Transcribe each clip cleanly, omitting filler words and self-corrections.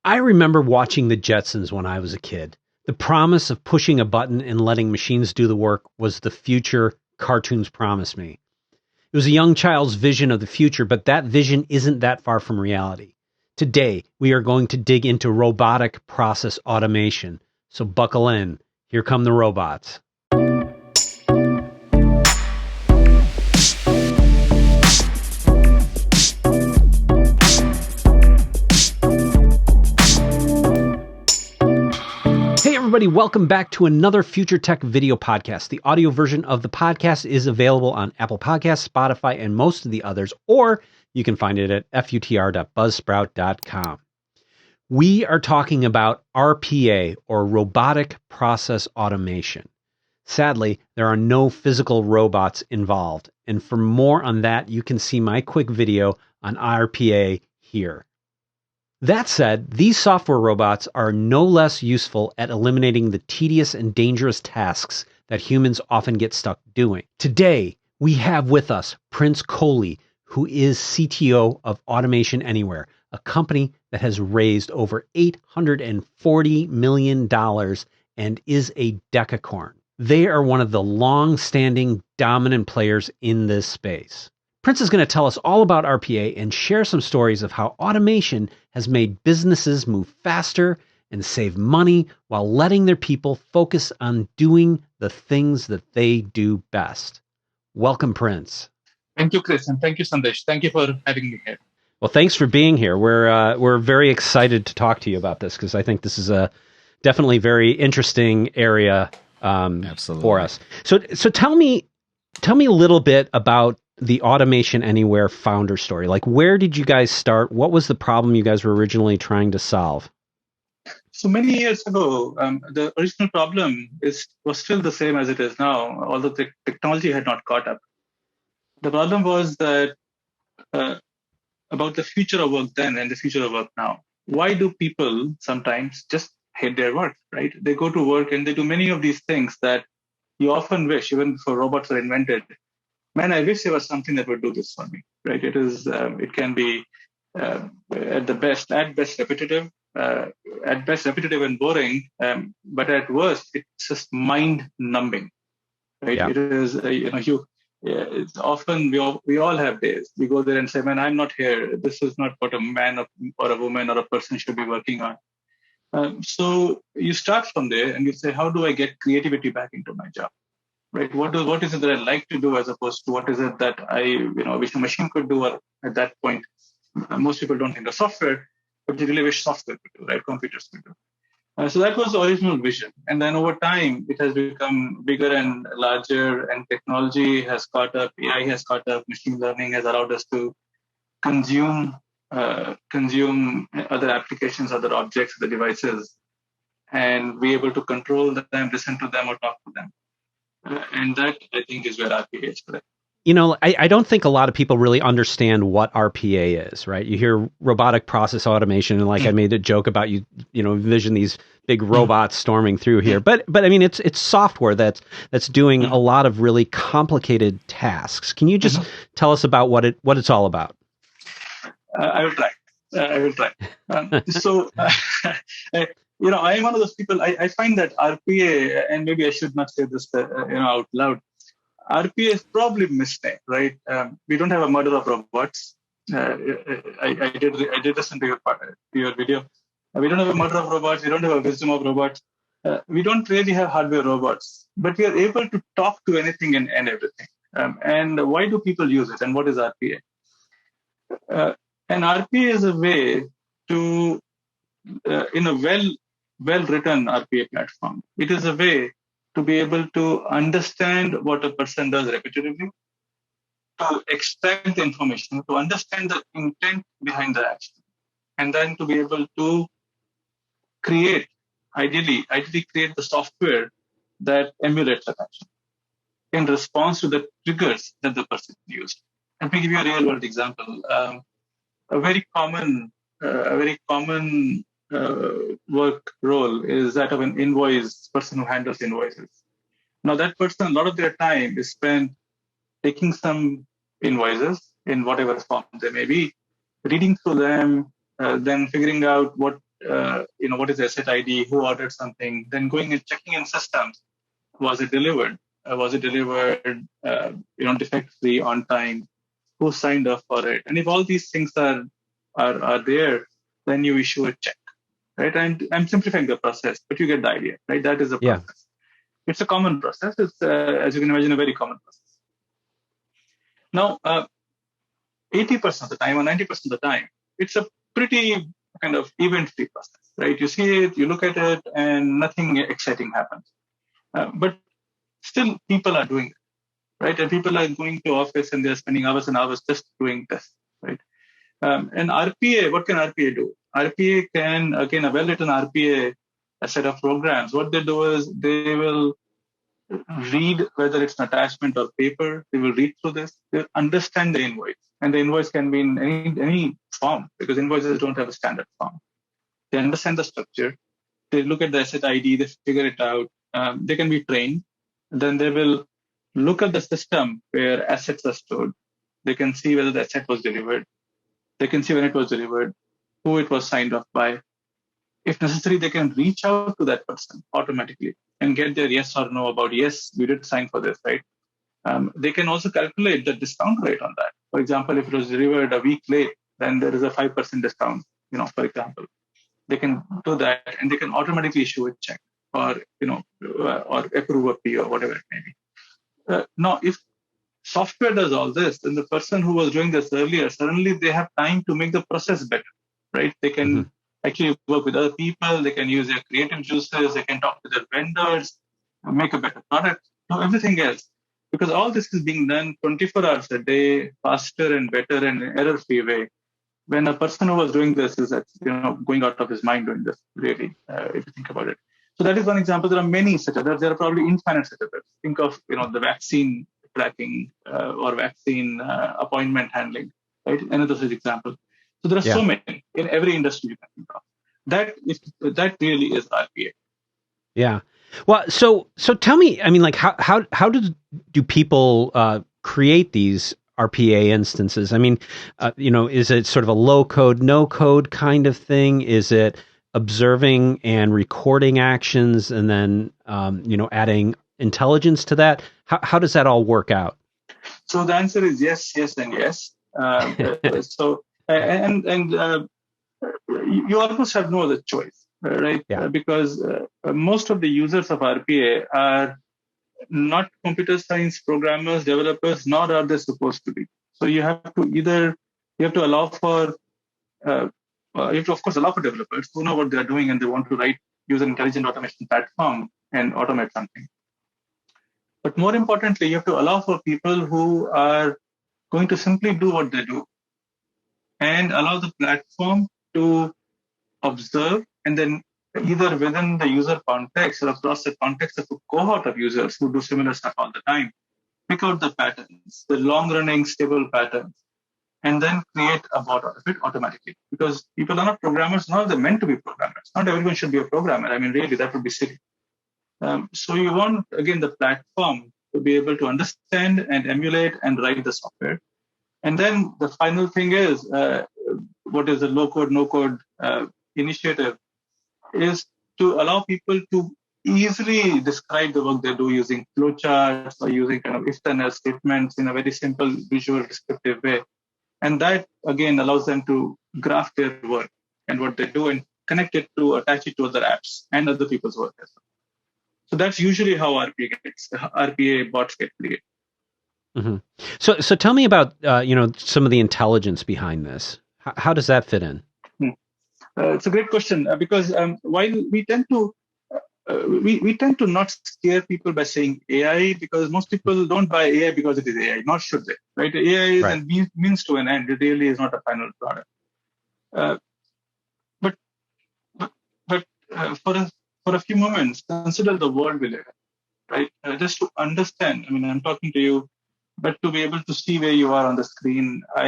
I remember watching the Jetsons when I was a kid. The promise of pushing a button and letting machines do the work was the future cartoons promised me. It was a young child's vision of the future, but that vision isn't that far from reality. Today, we are going to dig into robotic process automation. So buckle in. Here come the robots. Hey everybody, welcome back to another Future Tech video podcast. The audio version of the podcast is available on Apple Podcasts, Spotify, and most of the others, or you can find it at futr.buzzsprout.com. We are talking about RPA, or Robotic Process Automation. Sadly, there are no physical robots involved, and for more on that, you can see my quick video on RPA here. That said, these software robots are no less useful at eliminating the tedious and dangerous tasks that humans often get stuck doing. Today, we have with us Prince Kohli, who is CTO of Automation Anywhere, a company that has raised over $840 million and is a decacorn. They are one of the long-standing dominant players in this space. Prince is going to tell us all about RPA and share some stories of how automation has made businesses move faster and save money while letting their people focus on doing the things that they do best. Welcome, Prince. Thank you, Chris, and thank you, Sandesh. Thank you for having me here. Well, thanks for being here. We're very excited to talk to you about this because I think this is a definitely very interesting area for us. So tell me a little bit about the Automation Anywhere founder story. Like, where did you guys start? What was the problem you guys were originally trying to solve? So many years ago, the original problem was still the same as it is now, although the technology had not caught up. The problem was that about the future of work then and the future of work now. Why do people sometimes just hate their work, right? They go to work and they do many of these things that you often wish, even before robots were invented, man, I wish there was something that would do this for me, right? It can be at best repetitive, and boring, but at worst, it's just mind numbing, right? Yeah. It is, it's often we all have days. We go there and say, man, I'm not here. This is not what a man or a woman or a person should be working on. So you start from there and you say, how do I get creativity back into my job? Right? What is it that I like to do as opposed to what is it that I wish a machine could do? Or at that point, most people don't think of software, but they really wish software could do, right? Computers could do. So that was the original vision. And then over time, it has become bigger and larger, and technology has caught up, AI has caught up, machine learning has allowed us to consume other applications, other objects, the devices, and be able to control them, listen to them, or talk to them. And that, I think, is where RPA is today. I don't think a lot of people really understand what RPA is, right? You hear robotic process automation, and I made a joke about you envision these big robots storming through here. But I mean, it's software that's doing a lot of really complicated tasks. Can you just tell us about what it's all about? I will try. I'm one of those people, I find that RPA, and maybe I should not say this out loud, RPA is probably misnamed, right? We don't have a murder of robots. I did listen to your video. We don't have a murder of robots. We don't have a wisdom of robots. We don't really have hardware robots, but we are able to talk to anything and everything. And why do people use it? And what is RPA? And RPA is a way to, in a well-written RPA platform, it is a way to be able to understand what a person does repetitively, to extract the information, to understand the intent behind the action, and then to be able to ideally create the software that emulates that action in response to the triggers that the person used. Let me give you a real-world example. A very common work role is that of an person who handles invoices. Now, that person, a lot of their time is spent taking some invoices in whatever form they may be, reading through them, then figuring out what what is the asset ID, who ordered something, then going and checking in systems, was it delivered? Was it delivered, defect-free, on time? Who signed up for it? And if all these things are there, then you issue a check, right? And I'm simplifying the process, but you get the idea, right? That is the process. It's a common process. It's, as you can imagine, a very common process. Now, 80% of the time or 90% of the time, it's a pretty kind of event-free process, right? You see it, you look at it, and nothing exciting happens. But still, people are doing it, right? And people are going to office and they're spending hours and hours just doing this, right? And RPA, what can RPA do? RPA can, again, a well-written RPA, a set of programs, what they do is they will read whether it's an attachment or paper. They will read through this. They understand the invoice. And the invoice can be in any form because invoices don't have a standard form. They understand the structure. They look at the asset ID. They figure it out. They can be trained. Then they will look at the system where assets are stored. They can see whether the asset was delivered. They can see when it was delivered, who it was signed off by. If necessary, they can reach out to that person automatically and get their yes or no about, yes, we did sign for this, right? They can also calculate the discount rate on that. For example, if it was delivered a week late, then there is a 5% discount, for example. They can do that and they can automatically issue a check or, or approve a P or whatever it may be. Now, if software does all this, then the person who was doing this earlier, suddenly they have time to make the process better, right? They can actually work with other people. They can use their creative juices. They can talk to their vendors, make a better product, everything else. Because all this is being done 24 hours a day, faster and better and error-free way. When a person who was doing this is, going out of his mind doing this, really, if you think about it. So that is one example. There are many such others. There are probably infinite such others. Think of, the vaccine tracking or vaccine appointment handling, right? Another such example. So there are so many in every industry you can think of. That really is RPA. Yeah. Well, so tell me, I mean, like how do people create these RPA instances? I mean, is it sort of a low code, no code kind of thing? Is it observing and recording actions and then adding intelligence to that? How does that all work out? So the answer is yes, and yes. You almost have no other choice, right? Yeah. Because most of the users of RPA are not computer science programmers, developers, nor are they supposed to be. So you have to allow for, of course, allow for developers who know what they're doing and they want to use an intelligent automation platform and automate something. But more importantly, you have to allow for people who are going to simply do what they do and allow the platform to observe and then either within the user context or across the context of a cohort of users who do similar stuff all the time, pick out the patterns, the long-running stable patterns, and then create a bot out of it automatically. Because people are not programmers, nor are they meant to be programmers. Not everyone should be a programmer. I mean, really, that would be silly. So you want, again, the platform to be able to understand and emulate and write the software. And then the final thing is, what is the low-code, no-code initiative, is to allow people to easily describe the work they do using flowcharts or using kind of if-then-else statements in a very simple, visual, descriptive way. And that, again, allows them to graph their work and what they do and attach it to other apps and other people's work as well. So that's usually how RPA bots get created. Mm-hmm. So tell me about some of the intelligence behind this. How does that fit in? It's a great question because while we tend to not scare people by saying AI, because most people don't buy AI because it is AI, nor should they, right? AI is a means to an end. It really is not a final product. But for a few moments, consider the world we live in, right? Just to understand. I mean, I'm talking to you, but to be able to see where you are on the screen, I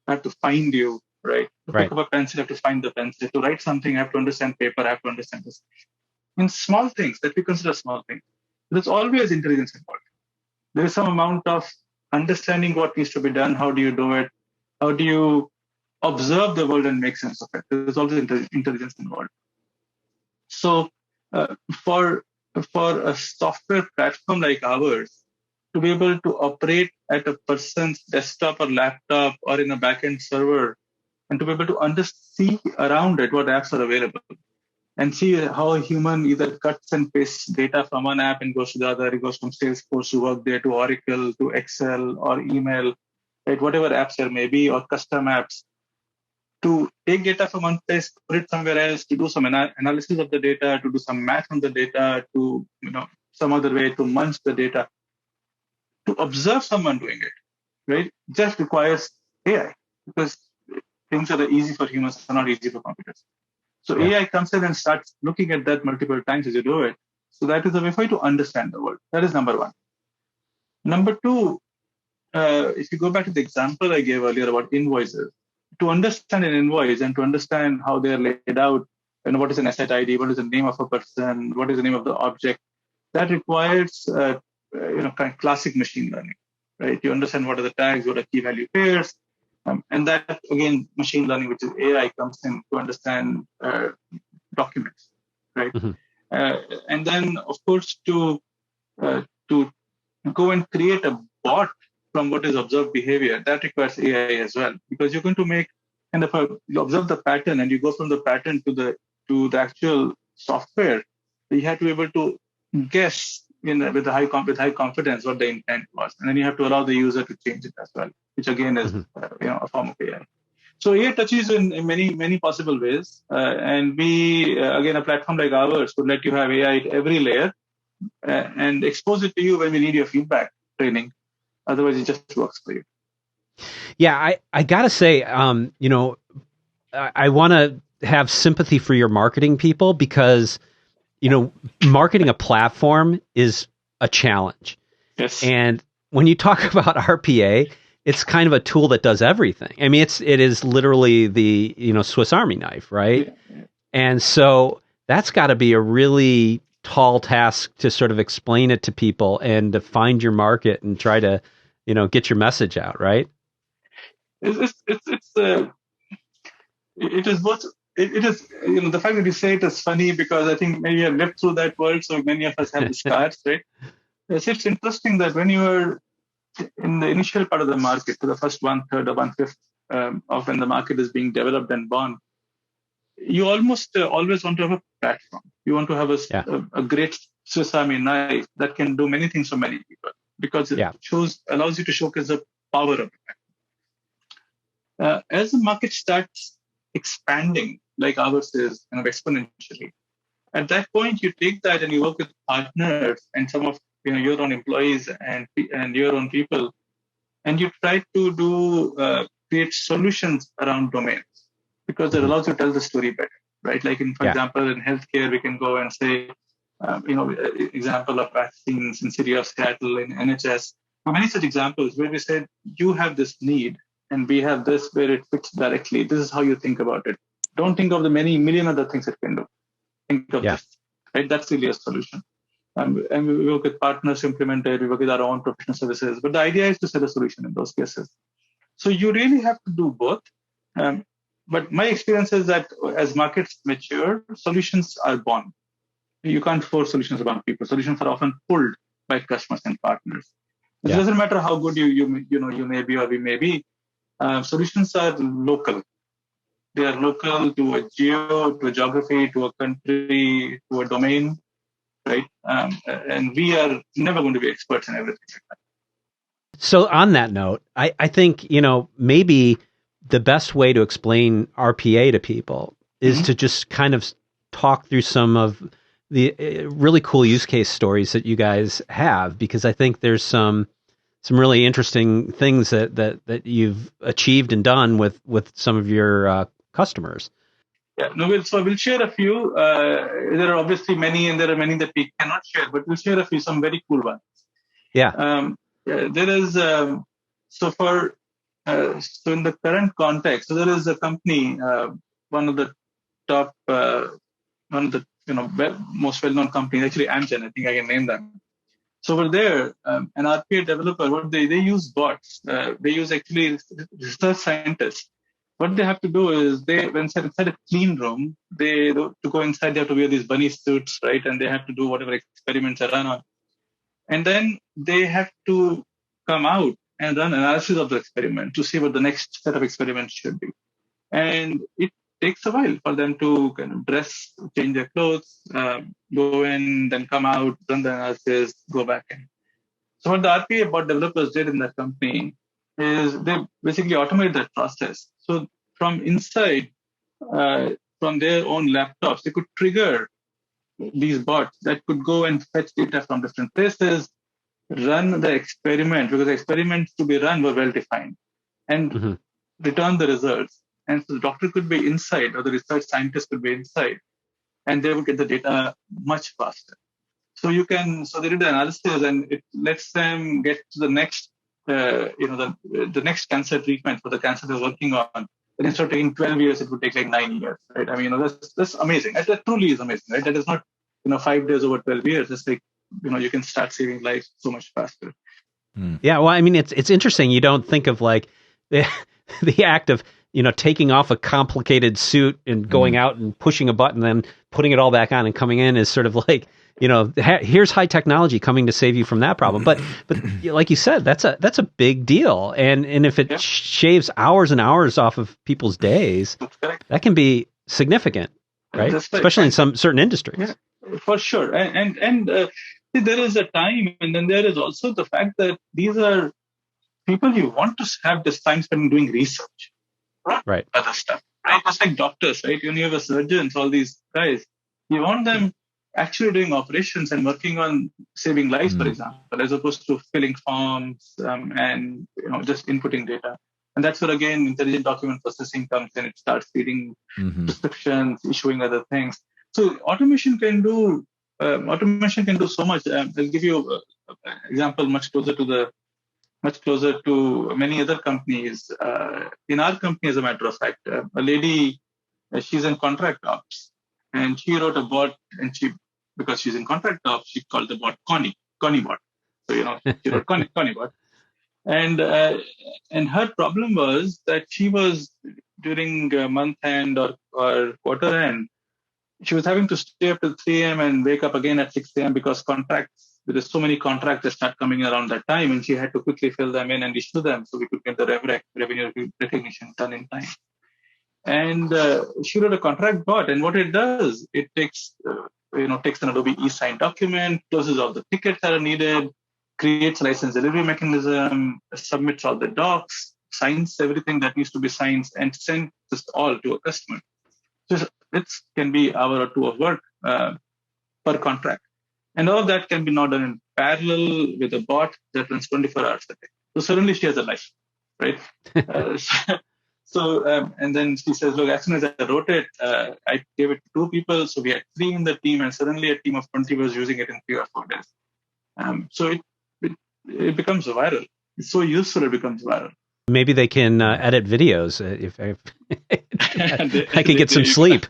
have to find you, right? To pick up a pencil, I have to find the pencil. To write something, I have to understand paper. I have to understand this. In small things that we consider small things, there's always intelligence involved. There is some amount of understanding what needs to be done. How do you do it? How do you observe the world and make sense of it? There's always intelligence involved. So for a software platform like ours to be able to operate at a person's desktop or laptop or in a backend server and to be able to see around it what apps are available and see how a human either cuts and pastes data from one app and goes to the other. It goes from Salesforce to Workday to Oracle to Excel or email, right? Whatever apps there may be or custom apps. To take data from one place, put it somewhere else, to do some analysis of the data, to do some math on the data, to some other way to munch the data, to observe someone doing it, right? Just requires AI because things that are easy for humans are not easy for computers. So AI comes in and starts looking at that multiple times as you do it. So that is a way for you to understand the world. That is number one. Number two, if you go back to the example I gave earlier about invoices, to understand an invoice and to understand how they are laid out, and what is an asset ID, what is the name of a person, what is the name of the object, that requires kind of classic machine learning, right? You understand what are the tags, what are key value pairs, and that again, machine learning, which is AI, comes in to understand documents, right? Mm-hmm. And then, of course, to go and create a bot from what is observed behavior, that requires AI as well, because you're going to make you observe the pattern and you go from the pattern to the actual software. You have to be able to guess with high confidence what the intent was, and then you have to allow the user to change it as well, which again is a form of AI. So AI touches in many possible ways, and we again, a platform like ours would let you have AI at every layer and expose it to you when we need your feedback training. Otherwise, it just works for you. Yeah, I gotta say, I want to have sympathy for your marketing people because, marketing a platform is a challenge. Yes. And when you talk about RPA, it's kind of a tool that does everything. I mean, it is literally the, Swiss Army knife, right? Yeah. And so that's got to be a really tall task to sort of explain it to people and to find your market and try to, get your message out, right? It is both. It is, the fact that you say it is funny because I think maybe I've lived through that world, so many of us have the scars, right? It's interesting that when you are in the initial part of the market, to the first 1/3 or 1/5 of when the market is being developed and born, you almost always want to have a platform. You want to have a great Swiss Army knife that can do many things for many people because it allows you to showcase the power of it. As the market starts expanding, like ours is, exponentially, at that point you take that and you work with partners and some of your own employees and your own people, and you try to do create solutions around domains because it allows you to tell the story better, right? Like for example, in healthcare, we can go and say, example of vaccines in city of Seattle in NHS. Many such examples where we said, you have this need and we have this where it fits directly. This is how you think about it. Don't think of the many million other things it can do. Think of this, right? That's really a solution. And we work with partners to implement it. We work with our own professional services. But the idea is to sell a solution in those cases. So you really have to do both. But my experience is that as markets mature, solutions are born. You can't force solutions upon people. Solutions are often pulled by customers and partners. It doesn't matter how good you may be or we may be. Solutions are local. They are local to a geo, to a geography, to a country, to a domain, right? And we are never going to be experts in everything like that. So on that note, I think, maybe the best way to explain RPA to people is to just kind of talk through some of the really cool use case stories that you guys have, because I think there's some really interesting things that you've achieved and done with some of your customers. Yeah, no, we'll share a few. There are obviously many, and there are many that we cannot share, but we'll share a few, some very cool ones. Yeah. There is so in the current context, so there is a company, one of the top, one of the most well-known companies, actually Amgen, I think I can name them. So over there, an RPA developer, what they use bots. They use actually research scientists what they have to do is when inside a clean room, to go inside, they have to wear these bunny suits, right? And they have to do whatever experiments are run on. And then they have to come out and run analysis of the experiment to see what the next set of experiments should be. And it takes a while for them to kind of dress, change their clothes, go in, then come out, run the analysis, go back in. So what the RPA bot developers did in that company is they basically automated that process. So from inside, from their own laptops, they could trigger these bots that could go and fetch data from different places, run the experiment, because the experiments to be run were well defined, and return the results. And so the doctor could be inside, or the research scientist could be inside, and they would get the data much faster. So so they did the analysis, and it lets them get to the next, the next cancer treatment for the cancer they're working on. And instead of taking 12 years, it would take like 9 years, right? I mean, that's amazing. That truly is amazing, right? That is not, 5 days over 12 years. It's like, you can start saving lives so much faster. Yeah, well, I mean, it's interesting. You don't think of like the act of taking off a complicated suit and going out and pushing a button, then putting it all back on and coming in is sort of like here's high technology coming to save you from that problem. But like you said, that's a big deal, and if it shaves hours and hours off of people's days, that can be significant, right? Especially in some certain industries. Yeah, for sure. And there is a time, and then there is also the fact that these are people you want to have this time spent doing research, right? Other stuff, right? Just like doctors, right? When you have a surgeons, all these guys, you want them actually doing operations and working on saving lives, for example, as opposed to filling forms and just inputting data. And that's where again intelligent document processing comes in. It starts feeding prescriptions, issuing other things. So automation can do so much. I'll give you an example much closer to many other companies. In our company, as a matter of fact, a lady, she's in contract ops, and she wrote a bot, and because she's in contract ops, she called the bot Connie bot. So she wrote Connie bot, and her problem was that she was during month end or quarter end, she was having to stay up till 3 a.m. and wake up again at 6 a.m. because there's so many contracts that start coming around that time, and she had to quickly fill them in and issue them so we could get the revenue recognition done in time. And she wrote a contract bot, and what it does, it takes an Adobe e-sign document, closes all the tickets that are needed, creates a license delivery mechanism, submits all the docs, signs everything that needs to be signed, and sends this all to a customer. So it can be an hour or two of work per contract. And all of that can be now done in parallel with a bot that runs 24 hours a day. So suddenly she has a life, right? And then she says, look, as soon as I wrote it, I gave it to 2 people. So we had 3 in the team, and suddenly a team of 20 was using it in 3 or 4 days. So it becomes viral. It's so useful, it becomes viral. Maybe they can edit videos if I can get some sleep.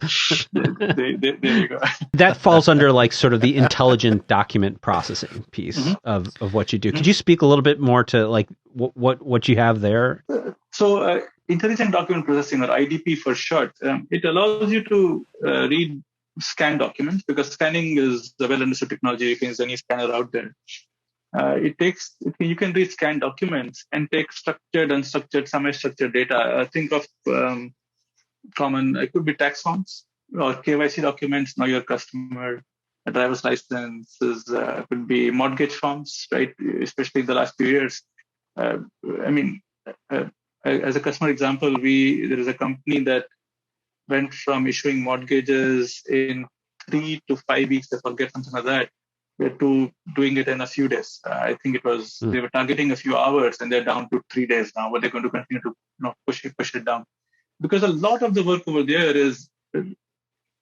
There you go. That falls under like sort of the intelligent document processing piece of what you do. Could you speak a little bit more to like what you have there? So intelligent document processing, or IDP for short, it allows you to read scan documents, because scanning is the well understood technology. You can use any scanner out there. You can read scanned documents and take structured, unstructured, semi-structured data. Think of common, it could be tax forms or KYC documents, know your customer, a driver's licenses, could be mortgage forms, right? Especially in the last few years. As a customer example, there is a company that went from issuing mortgages in 3 to 5 weeks, I forget, something like that, to doing it in a few days. I think it was, they were targeting a few hours, and they're down to 3 days now, but they're going to continue to push it down. Because a lot of the work over there is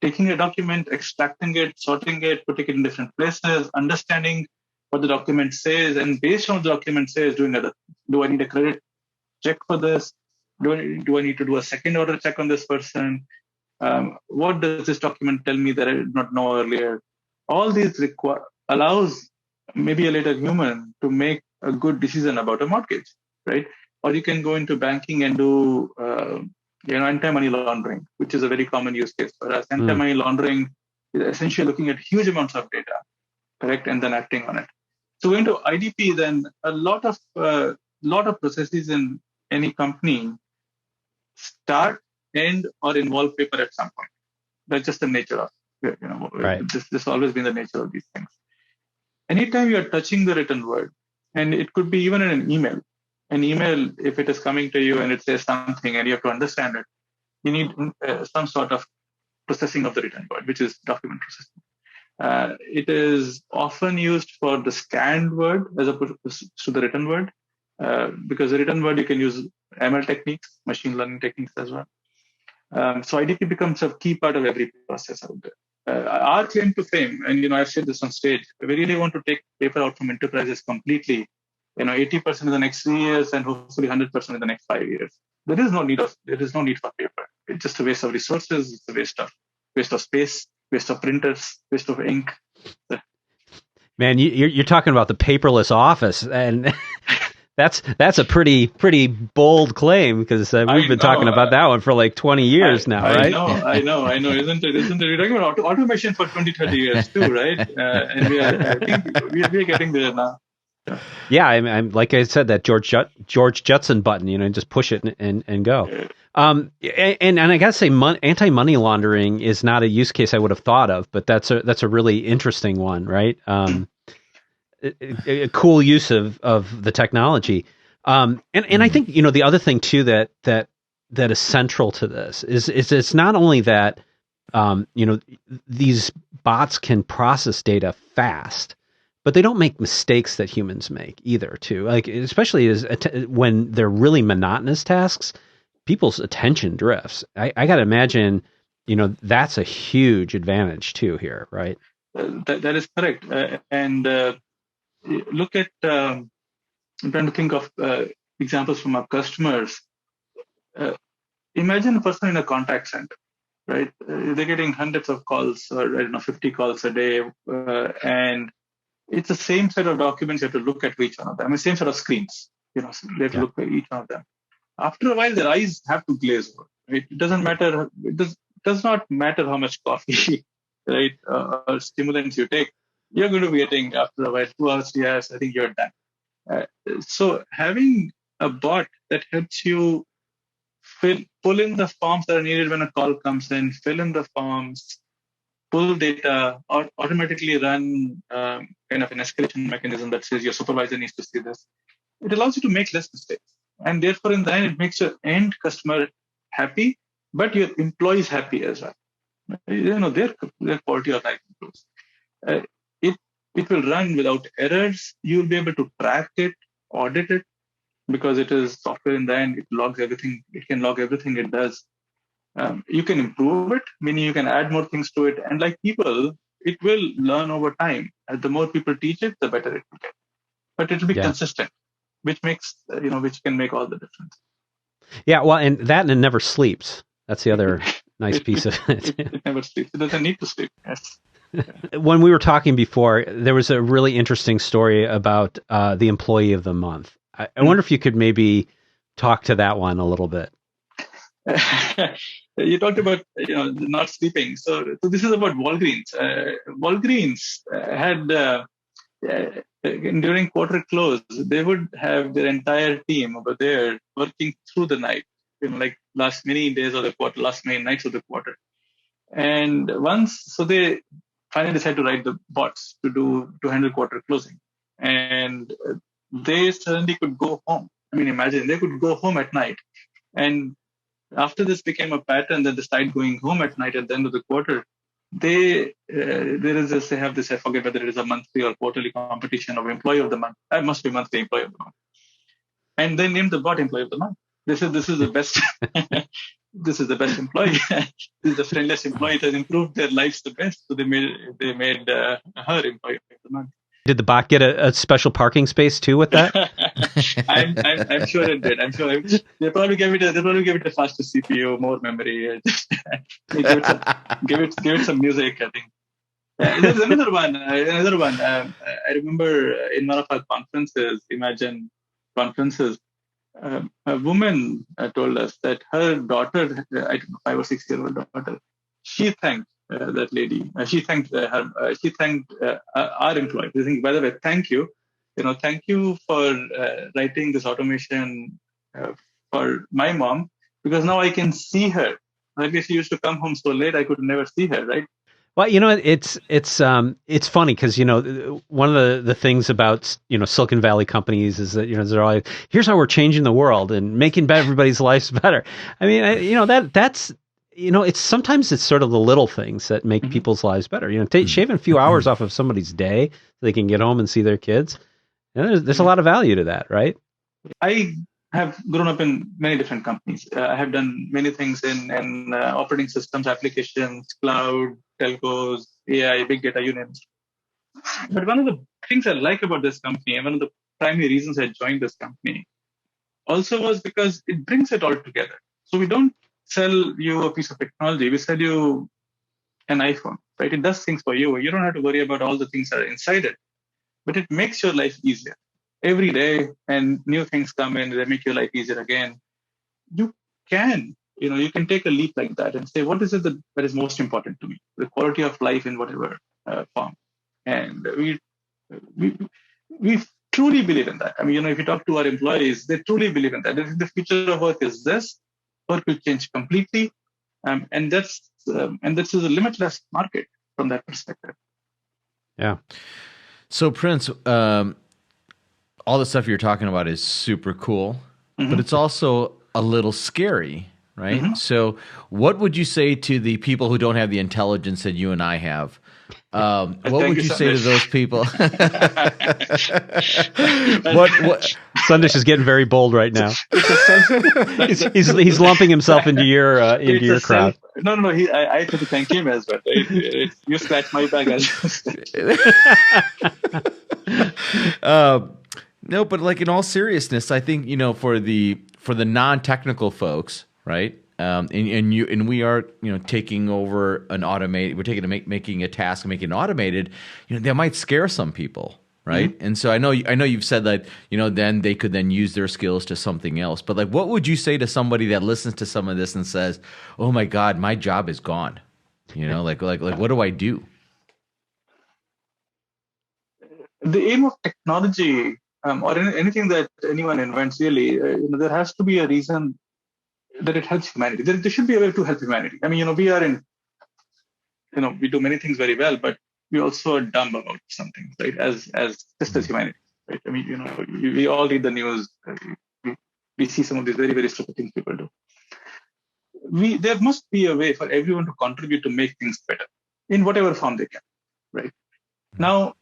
taking a document, extracting it, sorting it, putting it in different places, understanding what the document says, and based on what the document says, doing other. Do I need a credit check for this? Do I need to do a second order check on this person? What does this document tell me that I did not know earlier? All these allows maybe a later human to make a good decision about a mortgage, right? Or you can go into banking and do anti-money laundering, which is a very common use case for us. Mm. Anti-money laundering is essentially looking at huge amounts of data, correct, and then acting on it. So going to IDP, then a lot of processes in any company start, end, or involve paper at some point. That's just the nature of Right. This has always been the nature of these things. Anytime you are touching the written word, and it could be even in an email. An email, if it is coming to you and it says something and you have to understand it, you need some sort of processing of the written word, which is document processing. It is often used for the scanned word as opposed to the written word, because the written word you can use ML techniques, machine learning techniques as well. So IDP becomes a key part of every process out there. Our claim to fame, and I've said this on stage, we really want to take paper out from enterprises completely. 80% in the next 3 years, and hopefully 100% in the next 5 years. There is no need for paper. It's just a waste of resources. It's a waste of space, waste of printers, waste of ink. Man, you're talking about the paperless office, and that's a pretty bold claim, because we've been talking about that one for like 20 years now, right? I know, isn't it? We're talking about automation for 20, 30 years too, right? And I think we are getting there now. Yeah, I'm like I said, that George Jetson button, just push it and go. And I gotta say, anti-money laundering is not a use case I would have thought of, but that's a really interesting one, right? A cool use of the technology. And I think the other thing too that is central to this is it's not only that these bots can process data fast, but they don't make mistakes that humans make either, too. Like, especially when they're really monotonous tasks, people's attention drifts. I got to imagine, that's a huge advantage too here, right? That is correct. And look at, I'm trying to think of examples from our customers. Imagine a person in a contact center, right? They're getting hundreds of calls, or 50 calls a day, and it's the same set of documents you have to look at for each one of them. I mean, same set of screens. They have to look at each one of them. After a while, their eyes have to glaze over. Right? It doesn't matter. It does not matter how much coffee, right, or stimulants you take. You're going to be getting, after a while, 2 hours, 3 hours. I think you're done. So having a bot that helps you pull in the forms that are needed when a call comes in, fill in the forms, pull data, or automatically run kind of an escalation mechanism that says your supervisor needs to see this. It allows you to make less mistakes. And therefore, in the end, it makes your end customer happy, but your employees happy as well. Their quality of life improves. It will run without errors. You'll be able to track it, audit it, because it is software in the end. It logs everything. It can log everything it does. You can improve it, meaning you can add more things to it. And like people, it will learn over time. And the more people teach it, the better it will get. But it will be consistent, which can make all the difference. Yeah, well, and it never sleeps. That's the other nice piece of it. It never sleeps. It doesn't need to sleep. Yes. When we were talking before, there was a really interesting story about the employee of the month. I wonder if you could maybe talk to that one a little bit. You talked about not sleeping. So this is about Walgreens. Walgreens had during quarter close, they would have their entire team over there working through the night, like last many days of the quarter, last many nights of the quarter. And so they finally decided to write the bots to handle quarter closing, and they suddenly could go home. I mean, imagine they could go home at night, and after this became a pattern that they started going home at night at the end of the quarter. They have this, I forget whether it is a monthly or quarterly competition of employee of the month. It must be monthly employee of the month. And they named the bot employee of the month. This is the best. This is the best employee. This is the friendliest employee. It has improved their lives the best. So they made her employee of the month. Did the bot get a special parking space too with that? I'm sure it did. I'm sure they probably gave it a faster CPU, more memory. Give it some music, I think. There's another one. I remember in one of our conferences, Imagine conferences, a woman told us that her daughter, I don't know, 5 or 6 year old daughter, she thanked that lady. She thanked her. She thanked our employee. She think, by the way, thank you. Thank you for writing this automation for my mom, because now I can see her. Earlier she used to come home so late I could never see her. Right. Well, it's funny because one of the things about Silicon Valley companies is that they're always, here's how we're changing the world and making everybody's lives better. I mean, that's it's sometimes it's sort of the little things that make people's lives better. Shaving a few hours off of somebody's day so they can get home and see their kids. There's a lot of value to that, right? I have grown up in many different companies. I have done many things in operating systems, applications, cloud, telcos, AI, big data, you name it. But one of the things I like about this company, and one of the primary reasons I joined this company, also was because it brings it all together. So we don't sell you a piece of technology; we sell you an iPhone, right? It does things for you. You don't have to worry about all the things that are inside it, but it makes your life easier every day, and new things come in, they make your life easier again. You you can take a leap like that and say, what is it that is most important to me? The quality of life in whatever form. And we truly believe in that. I mean, if you talk to our employees, they truly believe in that. If the future of work is this, work will change completely. And this is a limitless market from that perspective. Yeah. So Prince, all the stuff you're talking about is super cool, but it's also a little scary, right? So what would you say to the people who don't have the intelligence that you and I have? What would you say to those people? what Sandesh is getting very bold right now. he's lumping himself into your crowd. No. I have to thank him as well. You scratch my back as no, but like in all seriousness, I think for the non-technical folks, right? And we are taking over an making a task and making it automated. That might scare some people, right? And so I know you've said that then they could then use their skills to something else. But like, what would you say to somebody that listens to some of this and says, "Oh my God, my job is gone"? Like what do I do? The aim of technology or anything that anyone invents, really, there has to be a reason that it helps humanity. There should be a way to help humanity. I mean, we are we do many things very well, but we also are dumb about something, right? As humanity, right? I mean, we all read the news. We see some of these very, very stupid things people do. There must be a way for everyone to contribute to make things better in whatever form they can, right? Now,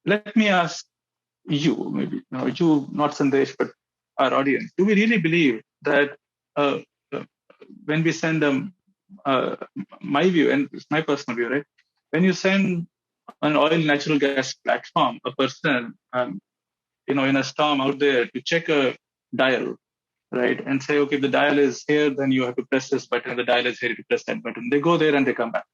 let me ask you, maybe you, not Sandesh, but our audience. Do we really believe that when we send my view, and it's my personal view, right? When you send an oil natural gas platform, a person, in a storm out there to check a dial, right, and say, okay, if the dial is here, then you have to press this button. The dial is here to press that button. They go there and they come back.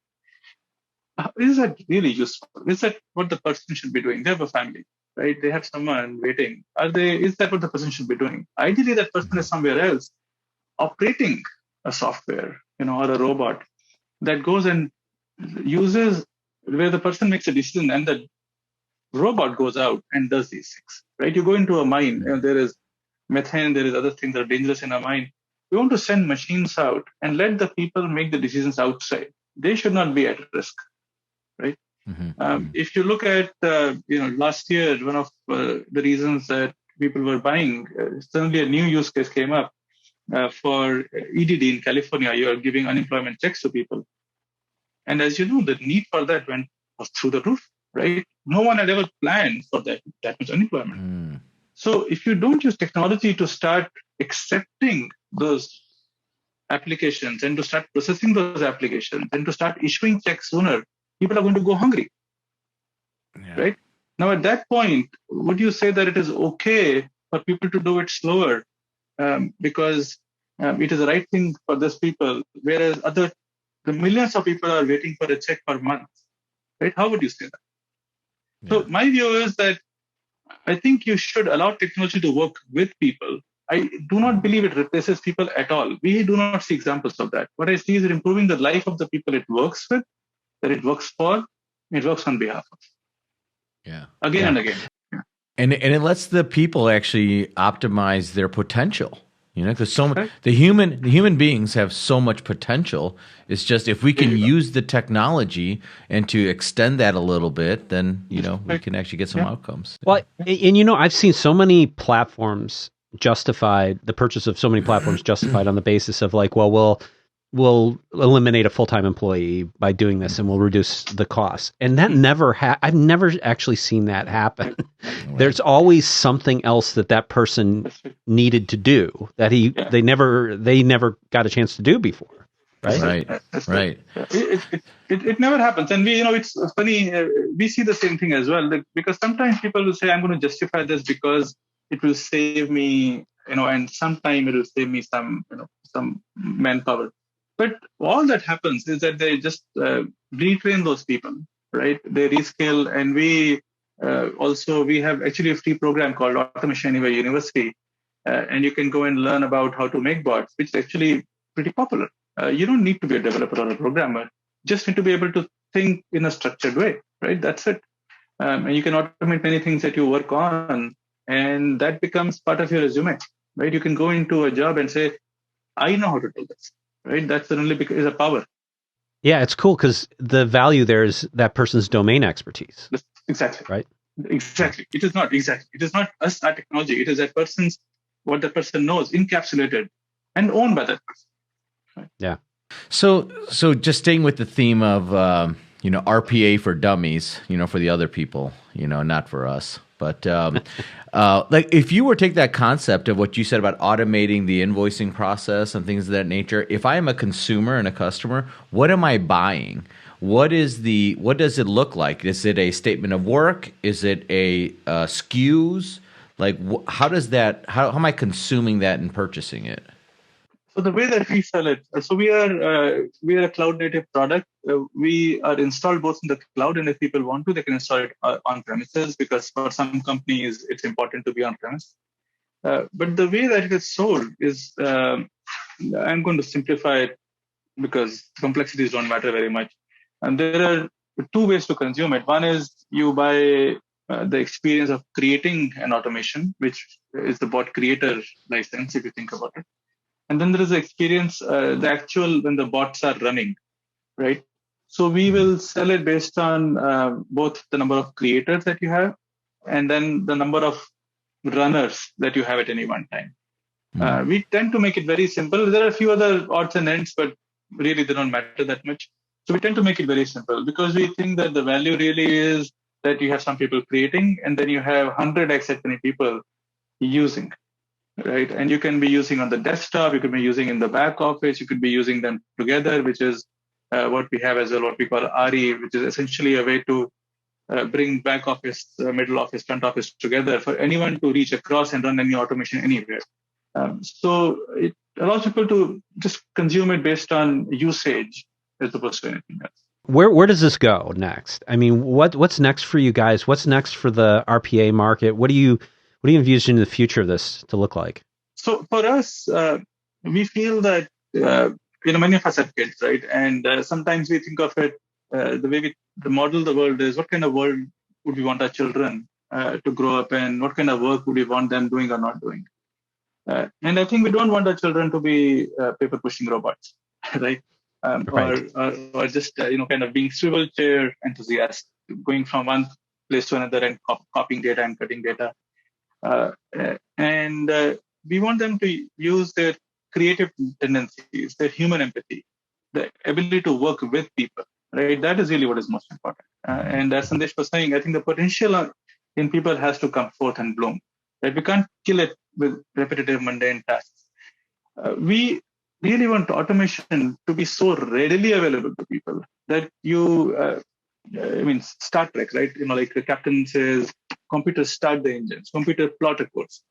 Is that really useful? Is that what the person should be doing? They have a family, right? They have someone waiting. Is that what the person should be doing? Ideally, that person is somewhere else operating a software, or a robot that goes and uses, where the person makes a decision and the robot goes out and does these things, right? You go into a mine and there is methane, there is other things that are dangerous in a mine. We want to send machines out and let the people make the decisions outside. They should not be at risk, right? If you look at, last year, one of the reasons that people were buying, suddenly a new use case came up for EDD in California. You are giving unemployment checks to people. And as you know, the need for that was through the roof, right? No one had ever planned for that much unemployment. So if you don't use technology to start accepting those applications and to start processing those applications and to start issuing checks sooner, people are going to go hungry, right? Now, at that point, would you say that it is okay for people to do it slower because it is the right thing for those people, whereas the millions of people are waiting for a check for months, right? How would you say that? So my view is that I think you should allow technology to work with people. I do not believe it replaces people at all. We do not see examples of that. What I see is it improving the life of the people it works with, that it works for, it works on behalf of. Yeah. Again and again. And it lets the people actually optimize their potential. Because Right. the human beings have so much potential. It's just if we can use the technology and to extend that a little bit, then we can actually get some outcomes. Well, and I've seen so many platforms justified, the purchase of so many platforms justified on the basis of like, well, we'll eliminate a full-time employee by doing this and we'll reduce the cost. And that I've never actually seen that happen. Right. There's always something else that person needed to do that they never got a chance to do before. Right. Right. It never happens. And it's funny. We see the same thing as well, because sometimes people will say, I'm going to justify this because it will save me, and sometime it will save me some manpower. But all that happens is that they just retrain those people, right? They reskill, and we have actually a free program called Automation Anywhere University, and you can go and learn about how to make bots, which is actually pretty popular. You don't need to be a developer or a programmer; just need to be able to think in a structured way, right? That's it, and you can automate many things that you work on, and that becomes part of your resume, right? You can go into a job and say, "I know how to do this." Right, that's is a power. Yeah, it's cool because the value there is that person's domain expertise. Exactly. Right. Exactly. It is not us, our technology. It is what that person knows, encapsulated and owned by that person. Right? Yeah. So just staying with the theme of RPA for dummies, for the other people, not for us. But like if you were to take that concept of what you said about automating the invoicing process and things of that nature, if I am a consumer and a customer, what am I buying? What does it look like? Is it a statement of work? Is it a SKUs? Like how am I consuming that and purchasing it? So the way that we sell it, so we are a cloud native product. We are installed both in the cloud, and if people want to, they can install it on premises, because for some companies it's important to be on premise. But the way that it is sold is, I'm going to simplify it because complexities don't matter very much. And there are two ways to consume it. One is you buy the experience of creating an automation, which is the bot creator license, if you think about it. And then there is the experience, the actual when the bots are running, right? So we will sell it based on both the number of creators that you have and then the number of runners that you have at any one time. We tend to make it very simple. There are a few other odds and ends, but really they don't matter that much. So we tend to make it very simple because we think that the value really is that you have some people creating and then you have 100x as many people using. Right, and you can be using on the desktop, you can be using in the back office, you could be using them together, which is what we have as well, what we call RE, which is essentially a way to bring back office, middle office, front office together for anyone to reach across and run any automation anywhere. So it allows people to just consume it based on usage as opposed to anything else. Where does this go next? I mean, what's next for you guys? What's next for the RPA market? What do you envision the future of this to look like? So for us, we feel that many of us have kids, right? And sometimes we think of it the way we model the world is what kind of world would we want our children to grow up in? What kind of work would we want them doing or not doing? And I think we don't want our children to be paper pushing robots, right? Right. Or just kind of being swivel chair enthusiasts, going from one place to another and copying data and cutting data. And we want them to use their creative tendencies, their human empathy, the ability to work with people, right? That is really what is most important. And as Sandesh was saying, I think the potential in people has to come forth and bloom. That we can't kill it with repetitive, mundane tasks. We really want automation to be so readily available to people that Star Trek, right? Like the captain says, computer start the engines, computer plot a course.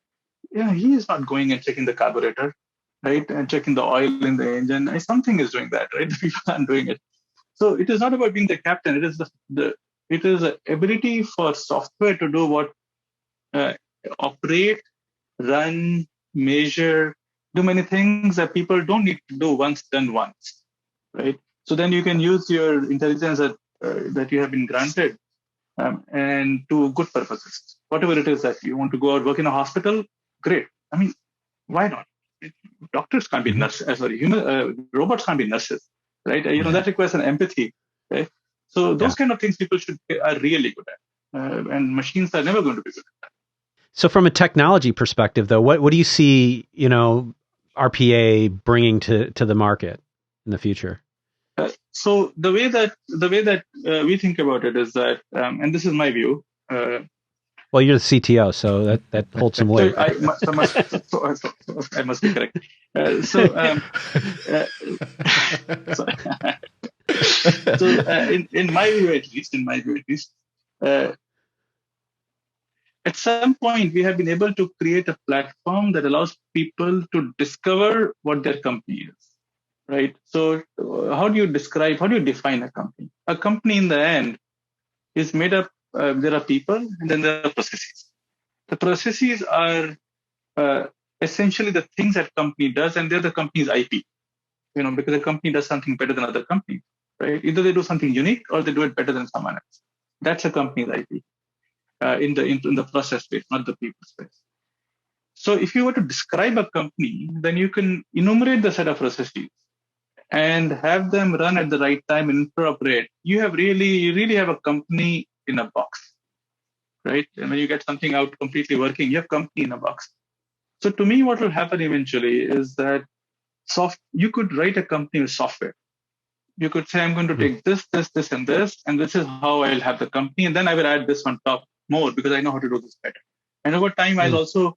Yeah, he is not going and checking the carburetor, right? And checking the oil in the engine. Something is doing that, right? The people aren't doing it. So it is not about being the captain. It is the ability for software to do what operate, run, measure, do many things that people don't need to do once done once, right? So then you can use your intelligence that you have been granted and to good purposes. Whatever it is that you want to go out work in a hospital, great. I mean, why not? Doctors can't be nurses. Robots can't be nurses, right? That requires an empathy, right? So those kind of things people are really good at, and machines are never going to be good at that. So from a technology perspective, though, what do you see, RPA bringing to the market in the future? So the way that we think about it is that, and this is my view. Well, you're the CTO, so that holds some weight. I must be correct. In my view at least, at some point we have been able to create a platform that allows people to discover what their company is. Right. So how do you define a company? A company in the end is made up, there are people and then there are processes. The processes are essentially the things that company does, and they're the company's IP, because a company does something better than other companies, right? Either they do something unique or they do it better than someone else. That's a company's IP in the process space, not the people space. So if you were to describe a company, then you can enumerate the set of processes and have them run at the right time and interoperate. You really have a company in a box, right? And when you get something out completely working, you have company in a box. So to me, what will happen eventually is that you could write a company with software. You could say, I'm going to take this, and this is how I'll have the company. And then I will add this on top more because I know how to do this better. And over time, I'll also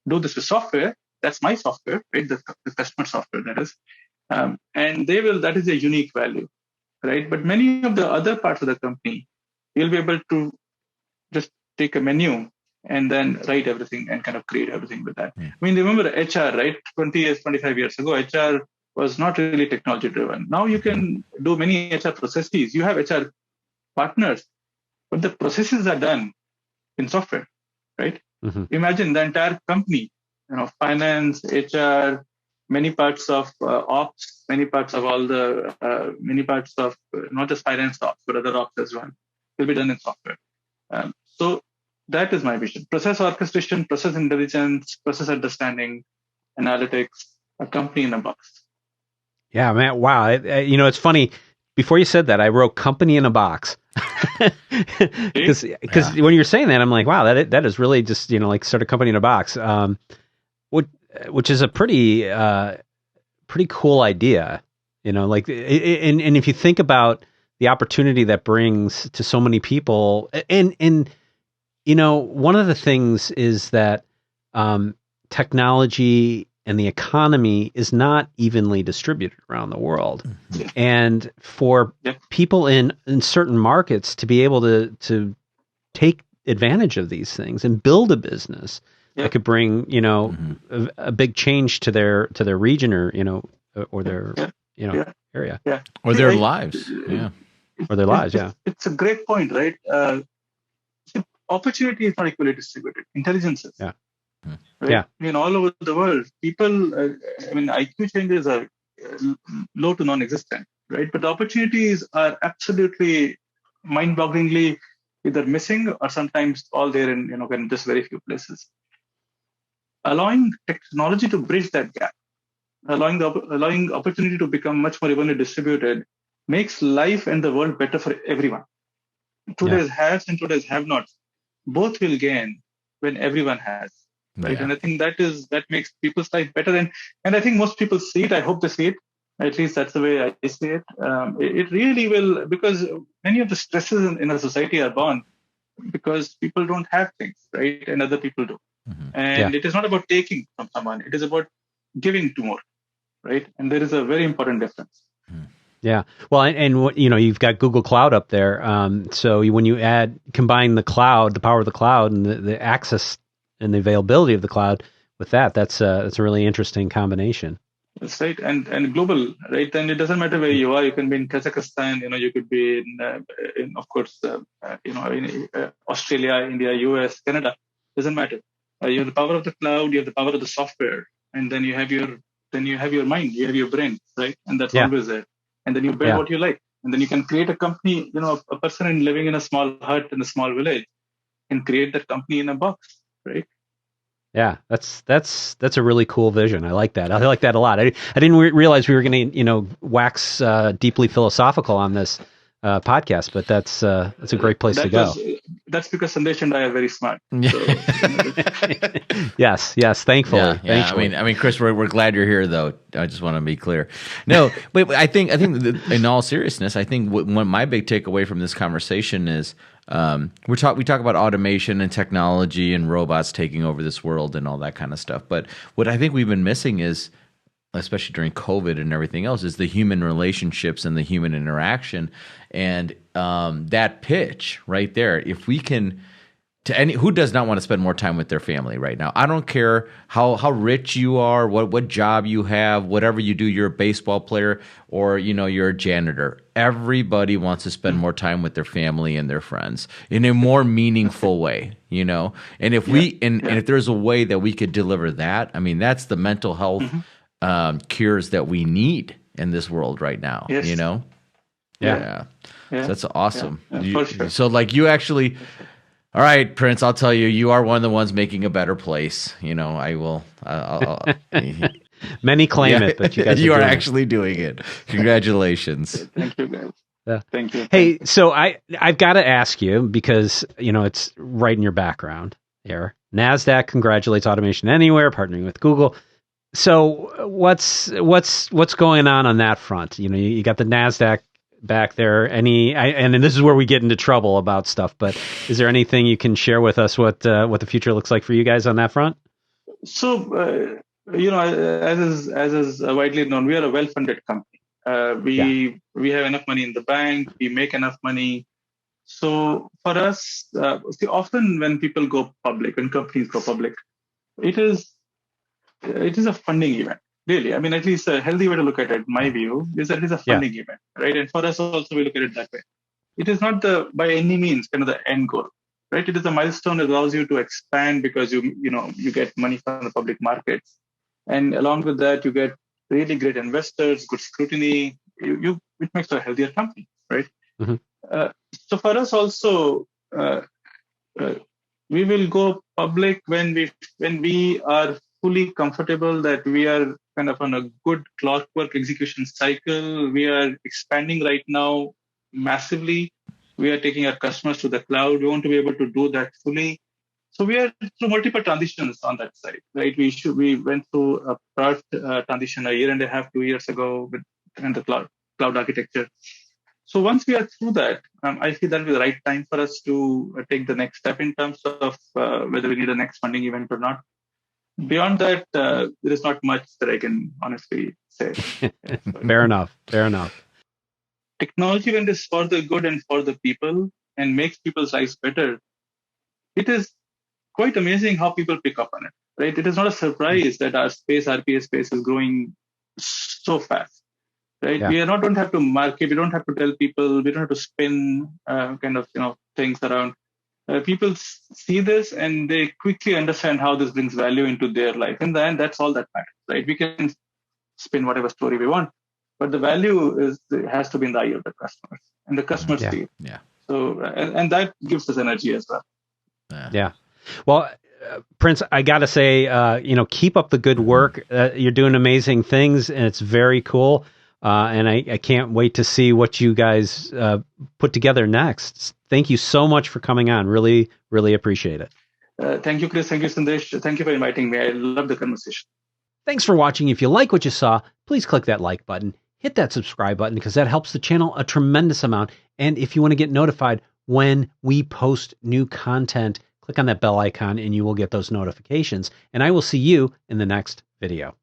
do this with software. That's my software, right? The customer software, that is. And that is a unique value, right? But many of the other parts of the company, you'll be able to just take a menu and then write everything and kind of create everything with that. I mean, remember HR, right? 25 years ago, HR was not really technology driven. Now you can do many HR processes. You have HR partners, but the processes are done in software, right? Mm-hmm. Imagine the entire company, finance, HR, many parts of ops, many parts of not just finance ops, but other ops as well, will be done in software. So that is my vision. Process orchestration, process intelligence, process understanding, analytics, a company in a box. Yeah, man. Wow. It's funny. Before you said that, I wrote company in a box. Because when you're saying that, I'm like, wow, that is really just, like sort of company in a box. Which is a pretty cool idea, like, and if you think about the opportunity that brings to so many people, and one of the things is that technology and the economy is not evenly distributed around the world, and for people in certain markets to be able to take advantage of these things and build a business that could bring, a big change to their region or their area or their lives, or their lives. It's a great point, right? Opportunity is not equally distributed. Intelligence is. Right? I all over the world, people. IQ changes are low to non-existent, right? But the opportunities are absolutely mind-bogglingly either missing or sometimes all there in just very few places. Allowing technology to bridge that gap, allowing opportunity to become much more evenly distributed, makes life and the world better for everyone. Today's haves and today's have-nots both will gain when everyone has. Right. And I think that makes people's life better. And I think most people see it. I hope they see it. At least that's the way I see it. It really will, because many of the stresses in a society are born because people don't have things, right? And other people do. And it is not about taking from someone. It is about giving to more, right? And there is a very important difference. Yeah. Well, and you've got Google Cloud up there. So when you combine the cloud, the power of the cloud and the access and the availability of the cloud with that's a really interesting combination. That's right. And global, right? And it doesn't matter where you are. You can be in Kazakhstan, you could be in of course, in Australia, India, US, Canada. Doesn't matter. You have the power of the cloud, you have the power of the software, and then you have your mind, you have your brain, right? And that's Yeah. always there. And then you build what you like, and then you can create a company. A person living in a small hut in a small village can create that company in a box, right? Yeah, that's a really cool vision. I like that. I like that a lot. I didn't realize we were going to wax deeply philosophical on this podcast, but that's a great place to go. That's because Sandesh and I are very smart. So, yes, thankfully. Yeah. Thankfully. I mean, Chris, we're glad you're here, though. I just want to be clear. No, but I think in all seriousness, I think one my big takeaway from this conversation is we talk about automation and technology and robots taking over this world and all that kind of stuff. But what I think we've been missing is, especially during COVID and everything else, is the human relationships and the human interaction. And that pitch right there, if we can, who does not want to spend more time with their family right now? I don't care how rich you are, what job you have, whatever you do, you're a baseball player or you're a janitor. Everybody wants to spend more time with their family and their friends in a more meaningful way, And if if there's a way that we could deliver that, I mean, that's the mental health cures that we need in this world right now. Yes. Yeah. So that's awesome. For sure. So you actually, all right, Prince, I'll tell you, you are one of the ones making a better place. I will. Many claim it, but you guys are actually doing it. Congratulations. Thank you, guys. Yeah. Thank you. Hey, so I've got to ask you, because it's right in your background here. NASDAQ congratulates Automation Anywhere, partnering with Google. So what's going on that front? You got the NASDAQ back there. And this is where we get into trouble about stuff. But is there anything you can share with us what the future looks like for you guys on that front? So as is widely known, we are a well-funded company. We have enough money in the bank. We make enough money. So for us, often when people go public, when companies go public, it is a funding event, really. I mean, at least a healthy way to look at it, my view, is that it is a funding event, right? And for us also, we look at it that way. It is not by any means kind of the end goal, right? It is a milestone that allows you to expand because you get money from the public markets. And along with that, you get really great investors, good scrutiny. It makes a healthier company, right? Mm-hmm. So for us also, we will go public when we are fully comfortable that we are kind of on a good clockwork execution cycle. We are expanding right now massively. We are taking our customers to the cloud. We want to be able to do that fully. So we are through multiple transitions on that side, right? We went through a product transition 1.5 years, 2 years ago with the cloud architecture. So once we are through that, I feel that will be the right time for us to take the next step in terms of whether we need a next funding event or not. Beyond that, there is not much that I can honestly say. Fair enough. Technology, when it is for the good and for the people and makes people's lives better, it is quite amazing how people pick up on it, right? It is not a surprise that our RPA space is growing so fast, right? Yeah. We don't have to market, we don't have to tell people, we don't have to spin things around. People see this and they quickly understand how this brings value into their life. In the end, that's all that matters, right? We can spin whatever story we want, but the value has to be in the eye of the customers, and the customers see it. Yeah. So, and that gives us energy as well. Yeah. Well, Prince, I got to say, keep up the good work. You're doing amazing things, and it's very cool. And I can't wait to see what you guys put together next. Thank you so much for coming on. Really, really appreciate it. Thank you, Chris. Thank you, Sandesh. Thank you for inviting me. I love the conversation. Thanks for watching. If you like what you saw, please click that like button. Hit that subscribe button because that helps the channel a tremendous amount. And if you want to get notified when we post new content, click on that bell icon and you will get those notifications. And I will see you in the next video.